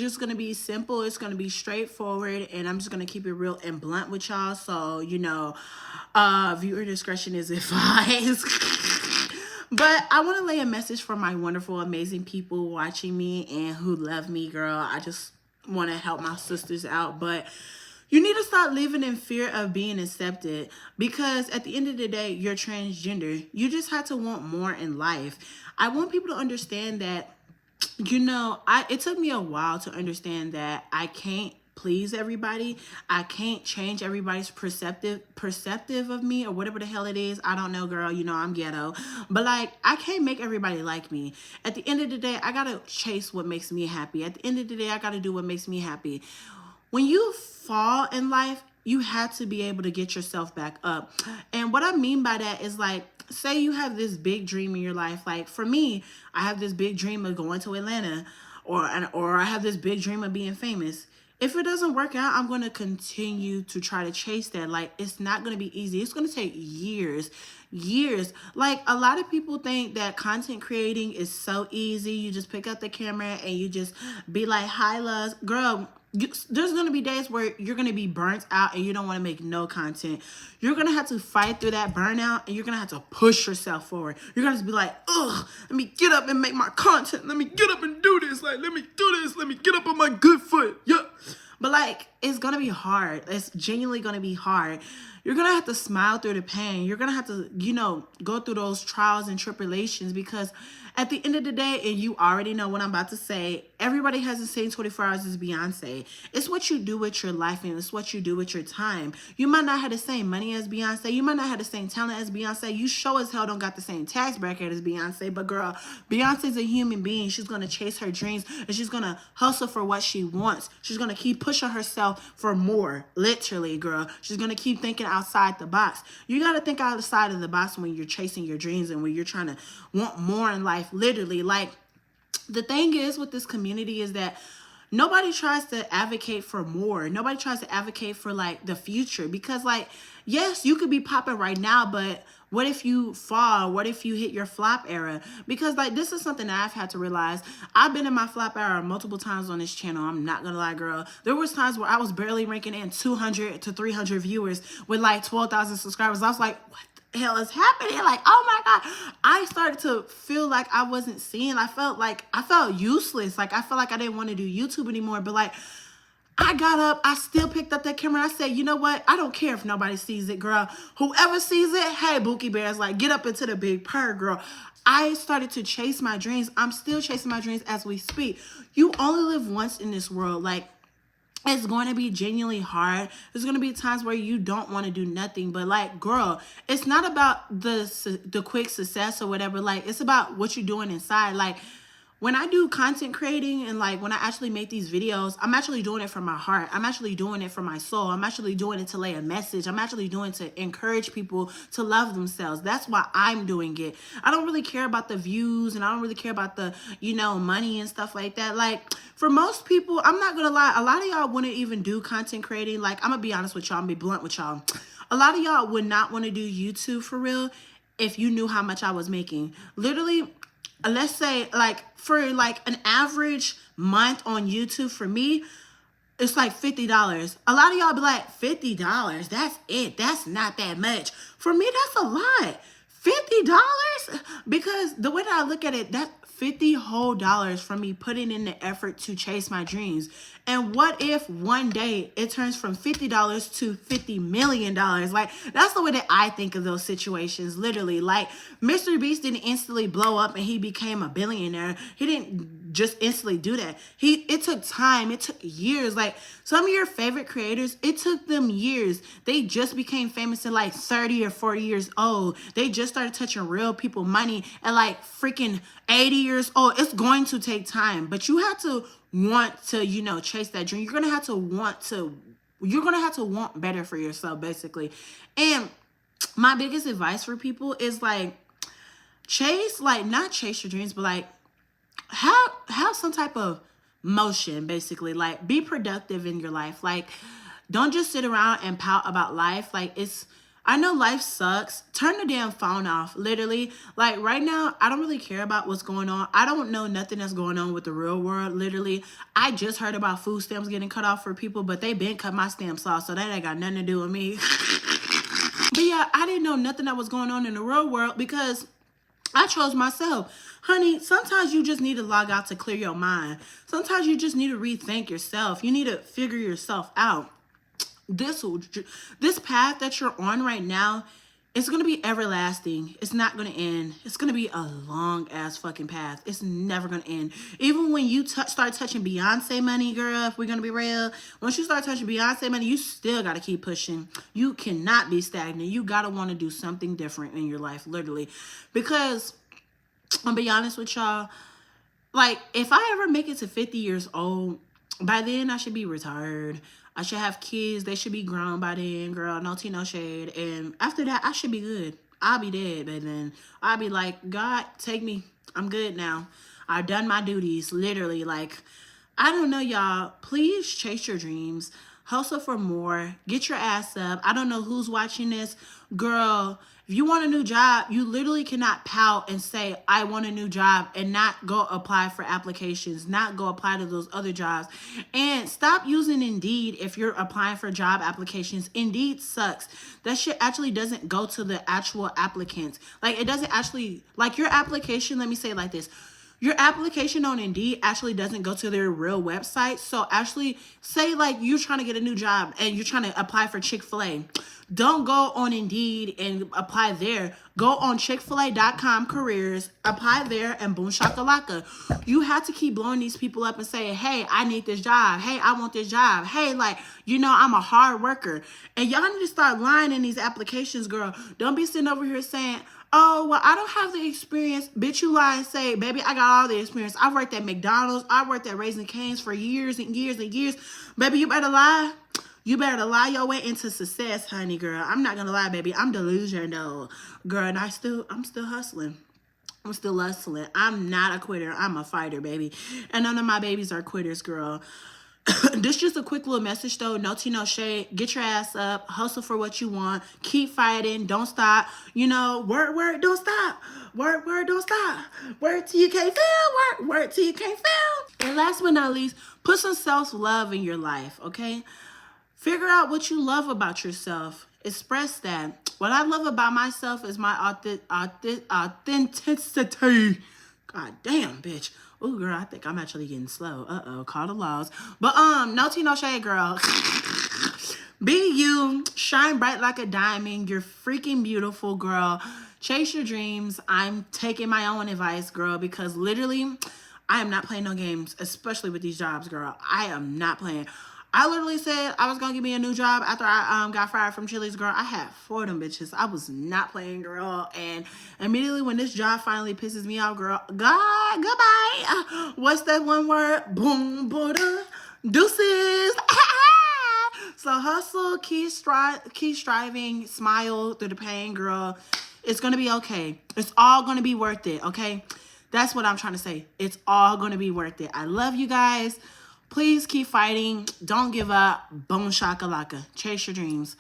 just going to be simple. It's going to be straightforward, and I'm just going to keep it real and blunt with y'all. So, viewer discretion is advised. But I want to lay a message for my wonderful, amazing people watching me and who love me, girl. I just want to help my sisters out. But you need to stop living in fear of being accepted, because at the end of the day, you're transgender. You just have to want more in life. I want people to understand that, it took me a while to understand that I can't please everybody. I can't change everybody's perceptive of me, or whatever the hell it is. I don't know, girl. I'm ghetto. But like, I can't make everybody like me. At the end of the day, I gotta chase what makes me happy. At the end of the day, I gotta do what makes me happy. When you fall in life, you have to be able to get yourself back up. And what I mean by that is, like, say you have this big dream in your life. Like for me, I have this big dream of going to Atlanta, or I have this big dream of being famous. If it doesn't work out, I'm going to continue to try to chase that. Like, it's not going to be easy. It's going to take years. Like, a lot of people think that content creating is so easy. You just pick up the camera and you just be like, hi, loves. Girl, there's going to be days where you're going to be burnt out and you don't want to make no content. You're going to have to fight through that burnout, and you're going to have to push yourself forward. You're going to be like, ugh, let me get up and make my content. Let me get up and do this. Like, let me do this. Let me get up on my good foot. Yeah. But like, it's going to be hard. It's genuinely going to be hard. You're going to have to smile through the pain. You're going to have to, go through those trials and tribulations, because at the end of the day, and you already know what I'm about to say, everybody has the same 24 hours as Beyonce. It's what you do with your life, and it's what you do with your time. You might not have the same money as Beyonce. You might not have the same talent as Beyonce. You sure as hell don't got the same tax bracket as Beyonce. But girl, Beyonce's a human being. She's going to chase her dreams, and she's going to hustle for what she wants. She's going to keep pushing herself for more. Literally, girl. She's going to keep thinking outside the box. You got to think outside of the box when you're chasing your dreams and when you're trying to want more in life. Literally, like, the thing is with this community is that nobody tries to advocate for more. Nobody tries to advocate for, like, the future, because, like, yes, you could be popping right now, but what if you fall? What if you hit your flop era? Because, like, this is something that I've had to realize. I've been in my flop era multiple times on this channel. I'm not gonna lie, girl. There was times where I was barely ranking in 200 to 300 viewers with like 12,000 subscribers. I was like, what the hell is happening? Like, oh my God. I started to feel like I wasn't seen. I felt useless. Like, I felt like I didn't want to do YouTube anymore. But like, I got up, I still picked up that camera. I said, you know what? I don't care if nobody sees it, girl. Whoever sees it, hey, Bookie Bears, like, get up into the big purr, girl. I started to chase my dreams. I'm still chasing my dreams as we speak. You only live once in this world. Like, it's going to be genuinely hard. There's going to be times where you don't want to do nothing. But like, girl, it's not about the quick success or whatever. Like, it's about what you're doing inside. Like, when I do content creating and like when I actually make these videos, I'm actually doing it from my heart. I'm actually doing it for my soul. I'm actually doing it to lay a message. I'm actually doing it to encourage people to love themselves. That's why I'm doing it. I don't really care about the views, and I don't really care about the, money and stuff like that. Like, for most people, I'm not gonna lie, a lot of y'all wouldn't even do content creating. Like, I'm gonna be honest with y'all, I'm gonna be blunt with y'all. A lot of y'all would not want to do YouTube for real if you knew how much I was making. Literally, let's say, like, for like an average month on YouTube for me, it's like $50. A lot of y'all be like, $50? That's it. That's not that much. For me, that's a lot. $50? Because the way that I look at it, that's $50 whole dollars from me putting in the effort to chase my dreams. And what if one day it turns from $50 to $50 million? Like, that's the way that I think of those situations, literally. Like, Mr. Beast didn't instantly blow up and he became a billionaire. He didn't just instantly do that. It took time. It took years. Like, some of your favorite creators, it took them years. They just became famous at like 30 or 40 years old. They just started touching real people money at like freaking 80 years old. It's going to take time, but you have to want to, chase that dream. You're going to have to want better for yourself, basically. And my biggest advice for people is like, not chase your dreams, but like have some type of motion, basically. Like, be productive in your life. Like, don't just sit around and pout about life. Like, I know life sucks. Turn the damn phone off. Literally. Like right now, I don't really care about what's going on. I don't know nothing that's going on with the real world. Literally. I just heard about food stamps getting cut off for people, but they been cut my stamps off, so that ain't got nothing to do with me. But yeah, I didn't know nothing that was going on in the real world because I chose myself. Honey, sometimes you just need to log out to clear your mind. Sometimes you just need to rethink yourself. You need to figure yourself out. This path that you're on right now, it's going to be everlasting. It's not going to end. It's going to be a long ass fucking path. It's never going to end. Even when you start touching Beyonce money, girl, if we're going to be real, once you start touching Beyonce money, you still got to keep pushing. You cannot be stagnant. You got to want to do something different in your life, literally. Because I'll be honest with y'all, like, if I ever make it to 50 years old, by then I should be retired. I should have kids. They should be grown by then, girl. No tea, no shade. And after that, I should be good. I'll be dead by then. I'll be like, God, take me. I'm good now. I've done my duties, literally. Like, I don't know, y'all. Please chase your dreams. Hustle for more. Get your ass up. I don't know who's watching this. Girl, if you want a new job, you literally cannot pout and say, I want a new job and not go apply for applications, not go apply to those other jobs. And stop using Indeed if you're applying for job applications. Indeed sucks. That shit actually doesn't go to the actual applicants. Like, it doesn't actually, like your application, let me say it like this. Your application on Indeed actually doesn't go to their real website. So actually, say like you're trying to get a new job and you're trying to apply for Chick-fil-A. Don't go on Indeed and apply there. Go on Chick-fil-A.com careers, apply there, and boom shakalaka. You have to keep blowing these people up and say, hey, I need this job. Hey, I want this job. Hey, like, you know, I'm a hard worker. And y'all need to start lying in these applications, girl. Don't be sitting over here saying, oh, well, I don't have the experience. Bitch, you lie and say, baby, I got all the experience. I worked at McDonald's. I worked at Raising Cane's for years and years and years. Baby, you better lie. You better lie your way into success, honey, girl. I'm not going to lie, baby. I'm delusional, girl, and I'm still hustling. I'm still hustling. I'm not a quitter. I'm a fighter, baby. And none of my babies are quitters, girl. This just a quick little message though. No tea, no shade. Get your ass up. Hustle for what you want. Keep fighting. Don't stop. You know, word, don't stop. Word, don't stop. Word till you can't feel. Word till you can't feel. And last but not least, put some self-love in your life, okay? Figure out what you love about yourself. Express that. What I love about myself is my authenticity. God damn, bitch. Oh, girl, I think I'm actually getting slow. Uh-oh, call the laws. But, no tea, no shade, girl. Be you. Shine bright like a diamond. You're freaking beautiful, girl. Chase your dreams. I'm taking my own advice, girl, because literally, I am not playing no games, especially with these jobs, girl. I am not playing. I literally said I was going to give me a new job after I got fired from Chili's, girl. I had 4 of them bitches. I was not playing, girl. And immediately when this job finally pisses me off, girl, God, goodbye. What's that one word? Boom, Buddha, deuces. So hustle, keep striving, smile through the pain, girl. It's going to be okay. It's all going to be worth it, okay? That's what I'm trying to say. It's all going to be worth it. I love you guys. Please keep fighting. Don't give up. Boom shakalaka. Chase your dreams.